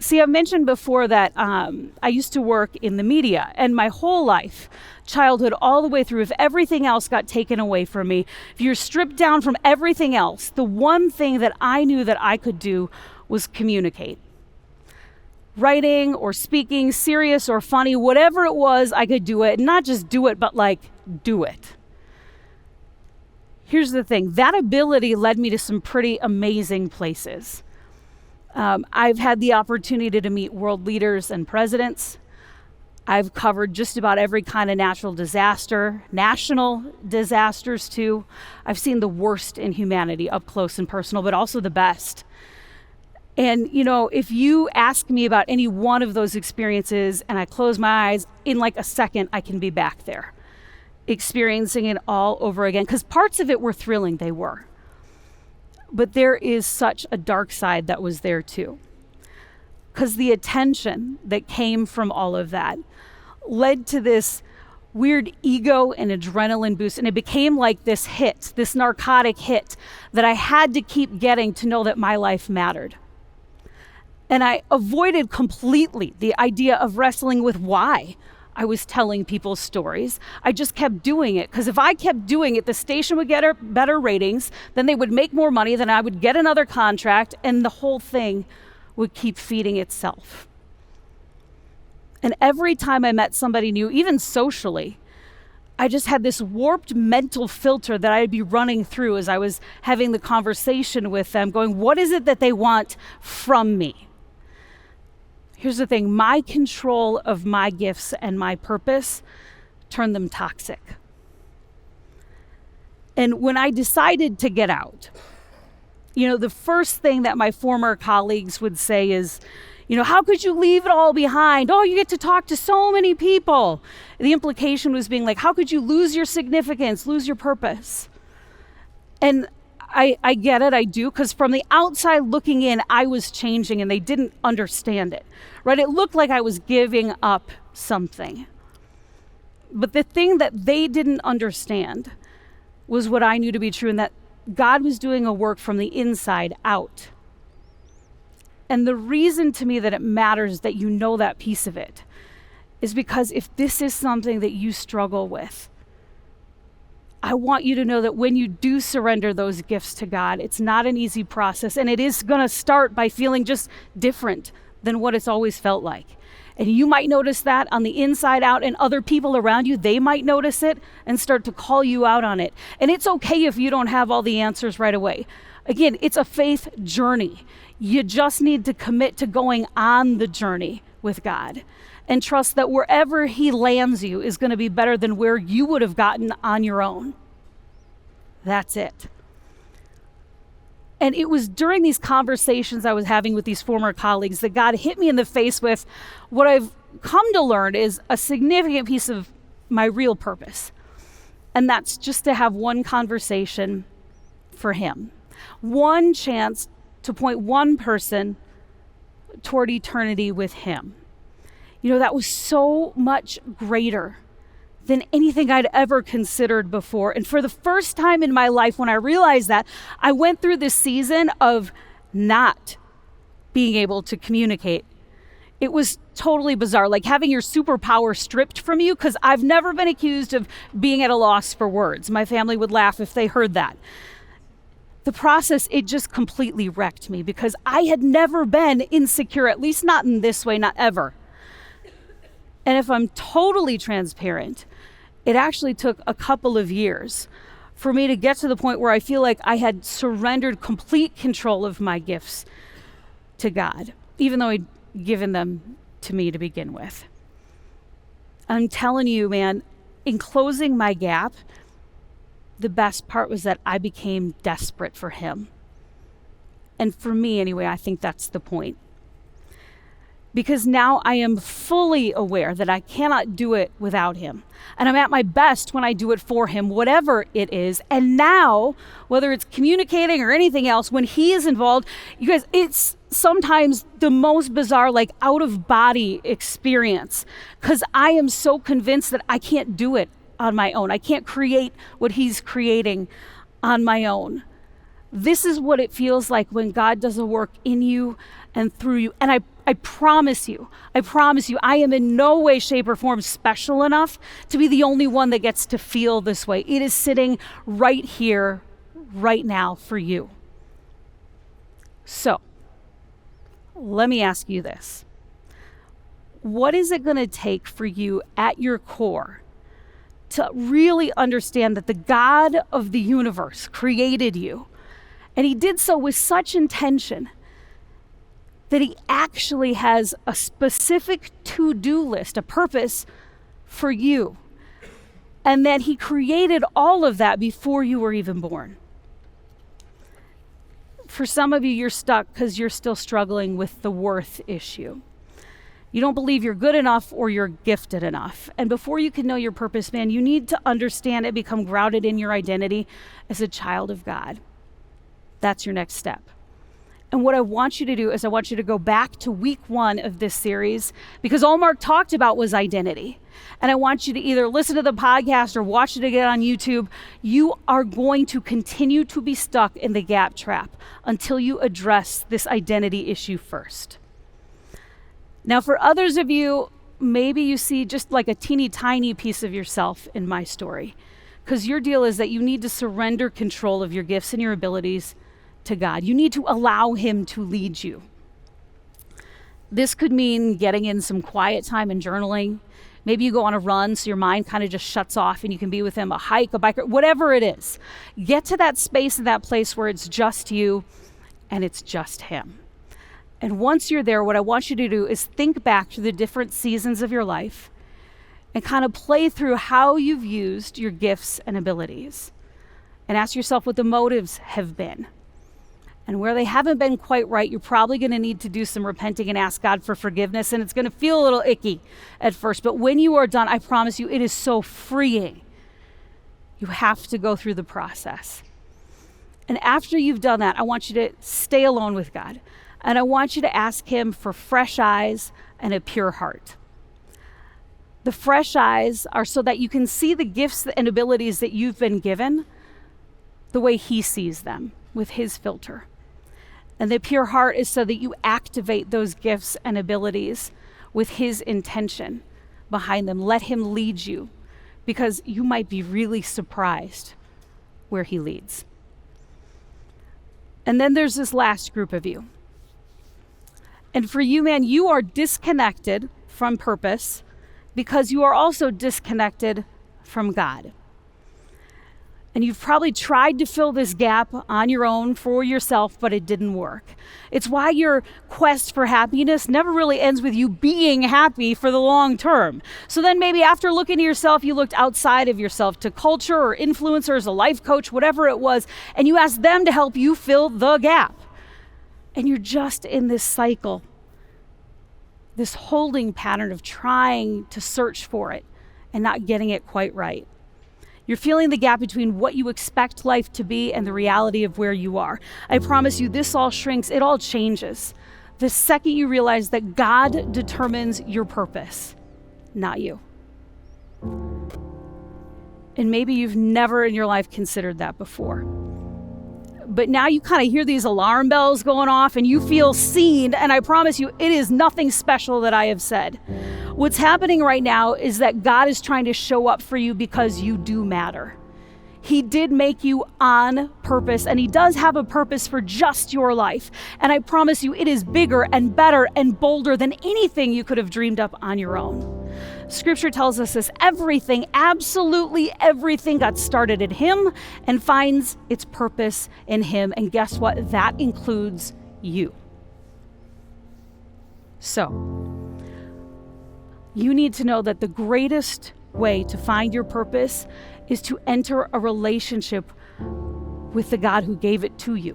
See, I mentioned before that I used to work in the media, and my whole life, childhood all the way through, if everything else got taken away from me, if you're stripped down from everything else, the one thing that I knew that I could do was communicate. Writing or speaking, serious or funny, whatever it was, I could do it. Not just do it, but do it. Here's the thing, that ability led me to some pretty amazing places. I've had the opportunity to meet world leaders and presidents. I've covered just about every kind of natural disaster, national disasters too. I've seen the worst in humanity up close and personal, but also the best. And if you ask me about any one of those experiences and I close my eyes, in a second, I can be back there, experiencing it all over again. Because parts of it were thrilling, they were. But there is such a dark side that was there too. Because the attention that came from all of that led to this weird ego and adrenaline boost. And it became like this hit, this narcotic hit that I had to keep getting to know that my life mattered. And I avoided completely the idea of wrestling with why I was telling people's stories. I just kept doing it, because if I kept doing it, the station would get better ratings, then they would make more money, then I would get another contract, and the whole thing would keep feeding itself. And every time I met somebody new, even socially, I just had this warped mental filter that I'd be running through as I was having the conversation with them, going, what is it that they want from me? Here's the thing, my control of my gifts and my purpose turned them toxic. And when I decided to get out, the first thing that my former colleagues would say is, how could you leave it all behind? Oh, you get to talk to so many people. The implication was being how could you lose your significance, lose your purpose? And I get it, I do, because from the outside looking in, I was changing and they didn't understand it, right? It looked like I was giving up something. But the thing that they didn't understand was what I knew to be true, and that God was doing a work from the inside out. And the reason to me that it matters that you know that piece of it is because if this is something that you struggle with, I want you to know that when you do surrender those gifts to God, it's not an easy process, and it is going to start by feeling just different than what it's always felt like. And you might notice that on the inside out, and other people around you, they might notice it and start to call you out on it. And it's okay if you don't have all the answers right away. Again, it's a faith journey. You just need to commit to going on the journey with God and trust that wherever he lands you is going to be better than where you would have gotten on your own. That's it. And it was during these conversations I was having with these former colleagues that God hit me in the face with what I've come to learn is a significant piece of my real purpose. And that's just to have one conversation for him. One chance to point one person toward eternity with him. That was so much greater than anything I'd ever considered before. And for the first time in my life, when I realized that, I went through this season of not being able to communicate. It was totally bizarre, like having your superpower stripped from you, because I've never been accused of being at a loss for words. My family would laugh if they heard that. The process, it just completely wrecked me because I had never been insecure, at least not in this way, not ever. And if I'm totally transparent, it actually took a couple of years for me to get to the point where I feel like I had surrendered complete control of my gifts to God, even though He'd given them to me to begin with. I'm telling you, man, in closing my gap, the best part was that I became desperate for Him. And for me, anyway, I think that's the point. Because now I am fully aware that I cannot do it without Him. And I'm at my best when I do it for Him, whatever it is. And now, whether it's communicating or anything else, when He is involved, you guys, it's sometimes the most bizarre, like out of body experience. Because I am so convinced that I can't do it on my own. I can't create what He's creating on my own. This is what it feels like when God does a work in you and through you. And I promise you, I am in no way, shape, or form special enough to be the only one that gets to feel this way. It is sitting right here, right now for you. So, let me ask you this. What is it going to take for you at your core to really understand that the God of the universe created you, and he did so with such intention that he actually has a specific to-do list, a purpose for you, and that he created all of that before you were even born? For some of you, you're stuck because you're still struggling with the worth issue. You don't believe you're good enough or you're gifted enough. And before you can know your purpose, man, you need to understand and become grounded in your identity as a child of God. That's your next step. And what I want you to do is I want you to go back to week 1 of this series, because all Mark talked about was identity. And I want you to either listen to the podcast or watch it again on YouTube. You are going to continue to be stuck in the gap trap until you address this identity issue first. Now, for others of you, maybe you see just like a teeny tiny piece of yourself in my story, because your deal is that you need to surrender control of your gifts and your abilities to God. You need to allow him to lead you. This could mean getting in some quiet time and journaling. Maybe you go on a run so your mind kind of just shuts off and you can be with him, a hike, a bike, whatever it is. Get to that space and that place where it's just you and it's just him. And once you're there, what I want you to do is think back to the different seasons of your life and kind of play through how you've used your gifts and abilities. And ask yourself what the motives have been. And where they haven't been quite right, you're probably going to need to do some repenting and ask God for forgiveness. And it's going to feel a little icky at first. But when you are done, I promise you, it is so freeing. You have to go through the process. And after you've done that, I want you to stay alone with God. And I want you to ask him for fresh eyes and a pure heart. The fresh eyes are so that you can see the gifts and abilities that you've been given the way he sees them, with his filter. And the pure heart is so that you activate those gifts and abilities with his intention behind them. Let him lead you, because you might be really surprised where he leads. And then there's this last group of you. And for you, man, you are disconnected from purpose because you are also disconnected from God. And you've probably tried to fill this gap on your own for yourself, but it didn't work. It's why your quest for happiness never really ends with you being happy for the long term. So then maybe after looking at yourself, you looked outside of yourself to culture or influencers, a life coach, whatever it was, and you asked them to help you fill the gap. And you're just in this cycle, this holding pattern of trying to search for it and not getting it quite right. You're feeling the gap between what you expect life to be and the reality of where you are. I promise you, this all shrinks, it all changes the second you realize that God determines your purpose, not you. And maybe you've never in your life considered that before. But now you kind of hear these alarm bells going off and you feel seen, and I promise you, it is nothing special that I have said. What's happening right now is that God is trying to show up for you because you do matter. He did make you on purpose, and he does have a purpose for just your life. And I promise you, it is bigger and better and bolder than anything you could have dreamed up on your own. Scripture tells us this: everything, absolutely everything got started in him and finds its purpose in him. And guess what? That includes you. So, you need to know that the greatest way to find your purpose is to enter a relationship with the God who gave it to you.